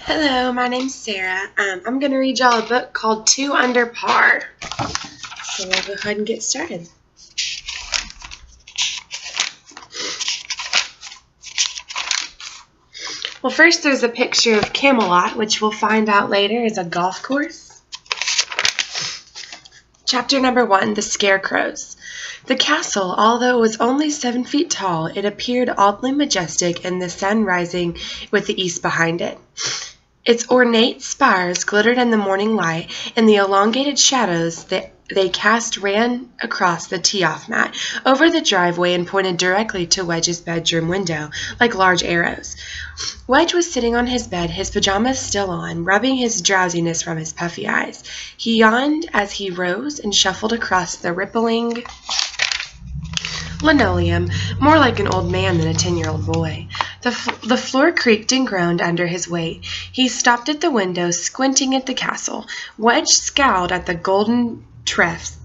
Hello, my name's Sarah. I'm going to read y'all a book called Two Under Par. So we'll go ahead and get started. Well, first there's a picture of Camelot, which we'll find out later is a golf course. Chapter number 1, The Scarecrows. The castle, although it was only 7 feet tall, it appeared oddly majestic in the sun rising with the east behind it. Its ornate spires glittered in the morning light, and the elongated shadows that they cast ran across the tee-off mat, over the driveway, and pointed directly to Wedge's bedroom window, like large arrows. Wedge was sitting on his bed, his pajamas still on, rubbing his drowsiness from his puffy eyes. He yawned as he rose and shuffled across the rippling linoleum, more like an old man than a 10-year-old boy. The floor creaked and groaned under his weight. He stopped at the window, squinting at the castle. Wedge scowled at the golden treffs.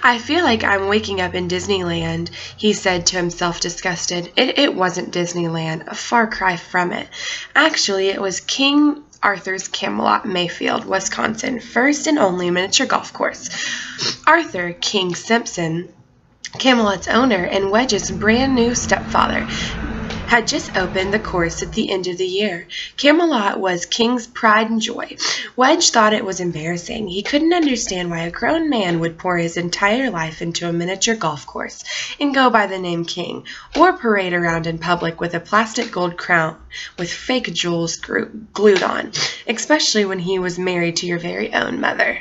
I feel like I'm waking up in Disneyland, he said to himself, disgusted. It wasn't Disneyland, a far cry from it. Actually, it was King Arthur's Camelot, Mayfield, Wisconsin, first and only miniature golf course. Arthur King Simpson, Camelot's owner and Wedge's brand new stepfather, had just opened the course at the end of the year. Camelot was King's pride and joy. Wedge thought it was embarrassing. He couldn't understand why a grown man would pour his entire life into a miniature golf course and go by the name King, or parade around in public with a plastic gold crown with fake jewels glued on, especially when he was married to your very own mother.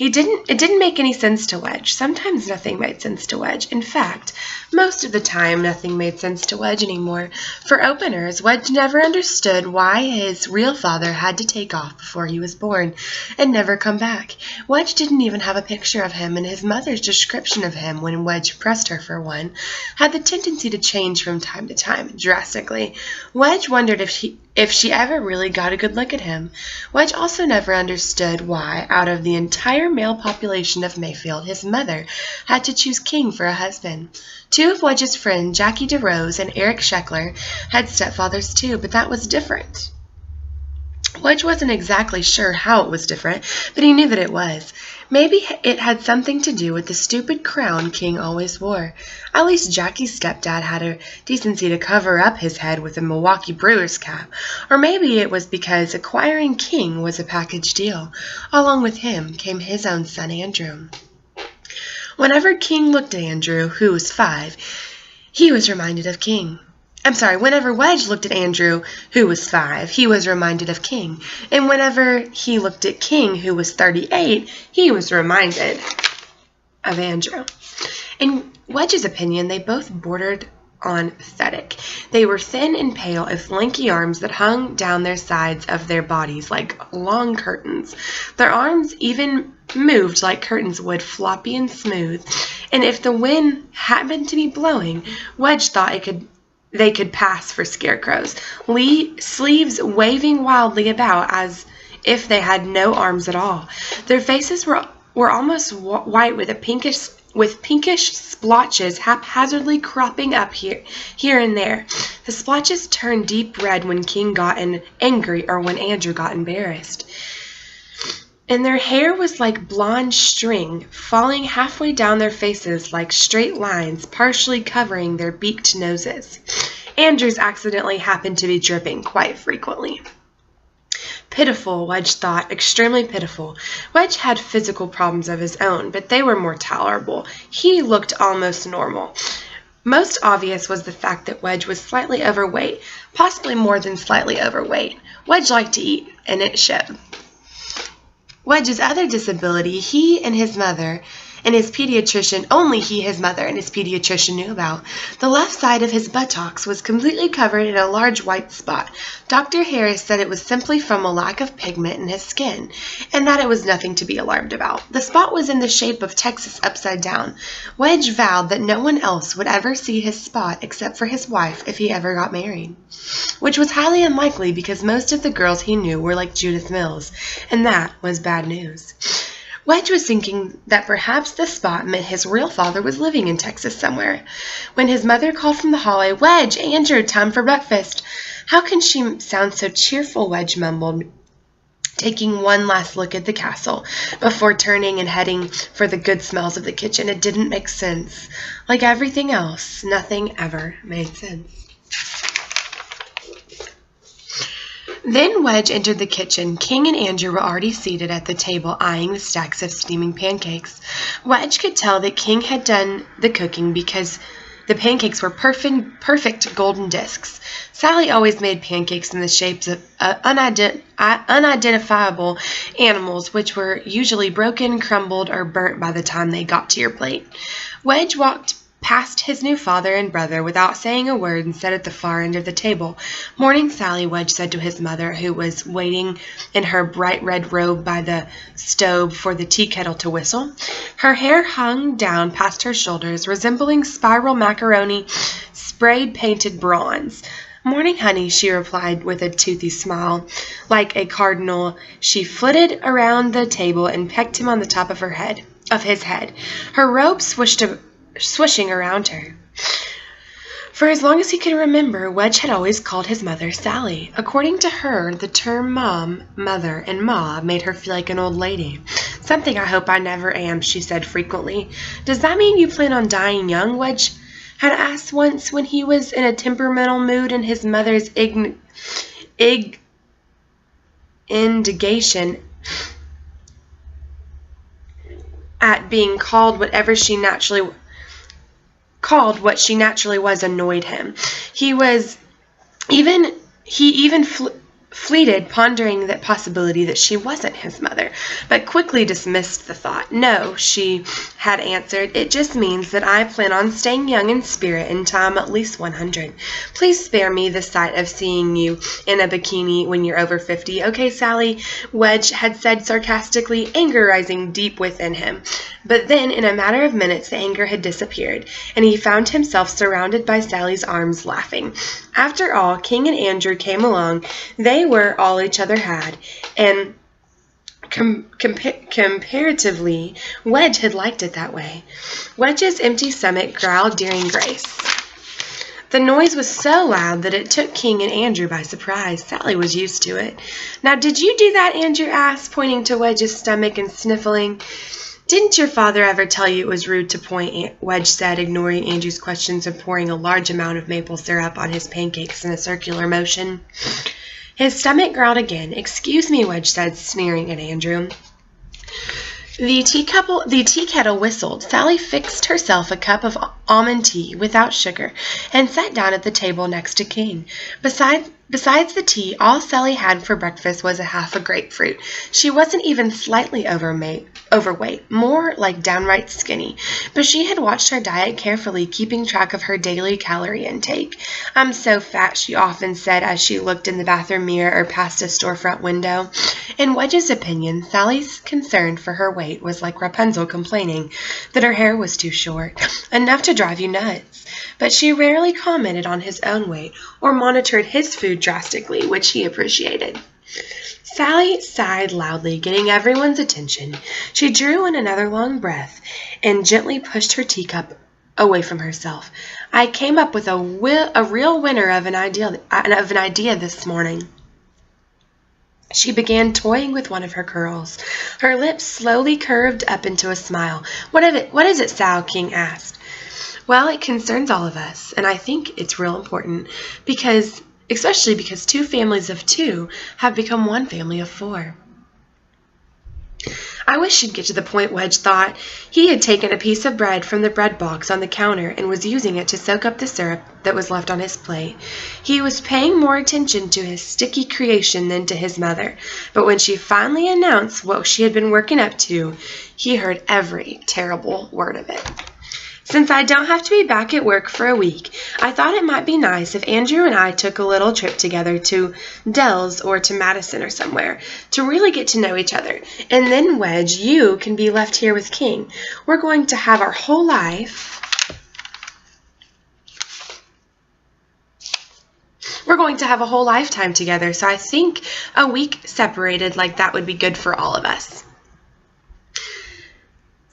It didn't make any sense to Wedge. Sometimes nothing made sense to Wedge. In fact, most of the time nothing made sense to Wedge anymore. For openers, Wedge never understood why his real father had to take off before he was born and never come back. Wedge didn't even have a picture of him, and his mother's description of him, when Wedge pressed her for one, had the tendency to change from time to time, drastically. Wedge wondered if she ever really got a good look at him. Wedge also never understood why, out of the entire male population of Mayfield, his mother had to choose King for a husband. Two of Wedge's friends, Jackie DeRose and Eric Scheckler, had stepfathers too, but that was different. Wedge wasn't exactly sure how it was different, but he knew that it was. Maybe it had something to do with the stupid crown King always wore. At least Jackie's stepdad had a decency to cover up his head with a Milwaukee Brewers cap. Or maybe it was because acquiring King was a package deal. Along with him came his own son Andrew. Whenever King looked at Andrew, who was 5, he was reminded of King. Whenever Wedge looked at Andrew, who was 5, he was reminded of King. And whenever he looked at King, who was 38, he was reminded of Andrew. In Wedge's opinion, they both bordered on pathetic. They were thin and pale, with lanky arms that hung down their sides of their bodies like long curtains. Their arms even moved like curtains would, floppy and smooth. And if the wind happened to be blowing, Wedge thought they could pass for scarecrows, sleeves waving wildly about as if they had no arms at all. Their faces were almost white with pinkish splotches haphazardly cropping up here and there. The splotches turned deep red when King got angry or when Andrew got embarrassed. And their hair was like blonde string, falling halfway down their faces like straight lines, partially covering their beaked noses. Andrew's accidentally happened to be dripping quite frequently. Pitiful, Wedge thought, extremely pitiful. Wedge had physical problems of his own, but they were more tolerable. He looked almost normal. Most obvious was the fact that Wedge was slightly overweight, possibly more than slightly overweight. Wedge liked to eat, and it showed. Wedge's other disability, only he and his mother and his pediatrician knew about. The left side of his buttocks was completely covered in a large white spot. Dr. Harris said it was simply from a lack of pigment in his skin, and that it was nothing to be alarmed about. The spot was in the shape of Texas upside down. Wedge vowed that no one else would ever see his spot except for his wife if he ever got married, which was highly unlikely because most of the girls he knew were like Judith Mills, and that was bad news. Wedge was thinking that perhaps the spot meant his real father was living in Texas somewhere, when his mother called from the hallway, "Wedge, Andrew, time for breakfast." How can she sound so cheerful, Wedge mumbled, taking one last look at the castle before turning and heading for the good smells of the kitchen. It didn't make sense. Like everything else, nothing ever made sense. Then Wedge entered the kitchen. King and Andrew were already seated at the table, eyeing the stacks of steaming pancakes. Wedge could tell that King had done the cooking because the pancakes were perfect golden discs. Sally always made pancakes in the shapes of unidentifiable animals, which were usually broken, crumbled, or burnt by the time they got to your plate. Wedge walked past his new father and brother without saying a word and sat at the far end of the table. "Morning, Sally," Wedge said to his mother, who was waiting in her bright red robe by the stove for the tea kettle to whistle. Her hair hung down past her shoulders, resembling spiral macaroni sprayed painted bronze. "Morning, honey," she replied with a toothy smile. Like a cardinal, she flitted around the table and pecked him on the top of his head. Her robe swishing around her. For as long as he could remember, Wedge had always called his mother Sally. According to her, the term mom, mother, and ma made her feel like an old lady. "Something I hope I never am," she said frequently. "Does that mean you plan on dying young?" Wedge had asked once when he was in a temperamental mood, and his mother's indignation at being called what she naturally was annoyed him. He even fleeted, pondering that possibility that she wasn't his mother, but quickly dismissed the thought. "No," she had answered, "it just means that I plan on staying young in spirit until I'm at least 100. Please spare me the sight of seeing you in a bikini when you're over 50. Okay, Sally?" Wedge had said sarcastically, anger rising deep within him. But then, in a matter of minutes, the anger had disappeared, and he found himself surrounded by Sally's arms, laughing. After all, King and Andrew came along. They were all each other had, and comparatively, Wedge had liked it that way. Wedge's empty stomach growled during grace. The noise was so loud that it took King and Andrew by surprise. Sally was used to it. "Now, did you do that?" Andrew asked, pointing to Wedge's stomach and sniffling. "Didn't your father ever tell you it was rude to point?" Wedge said, ignoring Andrew's questions and pouring a large amount of maple syrup on his pancakes in a circular motion. His stomach growled again. "Excuse me," Wedge said, sneering at Andrew. The tea kettle whistled. Sally fixed herself a cup of almond tea without sugar and sat down at the table next to King. Besides the tea, all Sally had for breakfast was half a grapefruit. She wasn't even slightly overweight, more like downright skinny, but she had watched her diet carefully, keeping track of her daily calorie intake. "I'm so fat," she often said as she looked in the bathroom mirror or past a storefront window. In Wedge's opinion, Sally's concern for her weight was like Rapunzel complaining that her hair was too short, enough to drive you nuts. But she rarely commented on his own weight or monitored his food drastically, which he appreciated. Sally sighed loudly, getting everyone's attention. She drew in another long breath and gently pushed her teacup away from herself. "I came up with a real winner of an idea this morning." She began toying with one of her curls. Her lips slowly curved up into a smile. What is it, Sal?" King asked. "Well, it concerns all of us, and I think it's real important, especially because 2 families of 2 have become 1 family of 4. I wish she'd get to the point, Wedge thought. He had taken a piece of bread from the bread box on the counter and was using it to soak up the syrup that was left on his plate. He was paying more attention to his sticky creation than to his mother, but when she finally announced what she had been working up to, he heard every terrible word of it. "Since I don't have to be back at work for a week, I thought it might be nice if Andrew and I took a little trip together to Dells or to Madison or somewhere to really get to know each other. And then, Wedge, you can be left here with King. We're going to have our whole life. We're going to have a whole lifetime together, so I think a week separated like that would be good for all of us."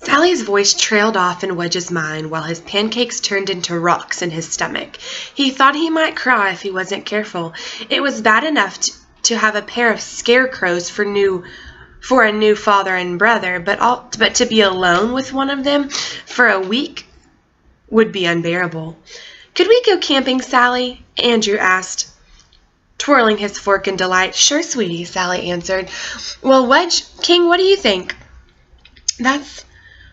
Sally's voice trailed off in Wedge's mind while his pancakes turned into rocks in his stomach. He thought he might cry if he wasn't careful. It was bad enough to have a pair of scarecrows for a new father and brother, but to be alone with one of them for a week would be unbearable. "Could we go camping, Sally?" Andrew asked, twirling his fork in delight. "Sure, sweetie," Sally answered. "Well, Wedge, King, what do you think?" "That's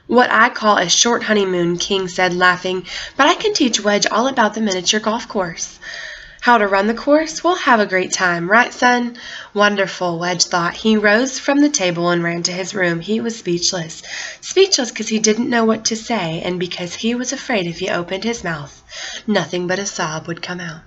what I call a short honeymoon," King said, laughing, "but I can teach Wedge all about the miniature golf course. How to run the course? We'll have a great time, right, son?" Wonderful, Wedge thought. He rose from the table and ran to his room. He was speechless. Speechless because he didn't know what to say, and because he was afraid if he opened his mouth, nothing but a sob would come out.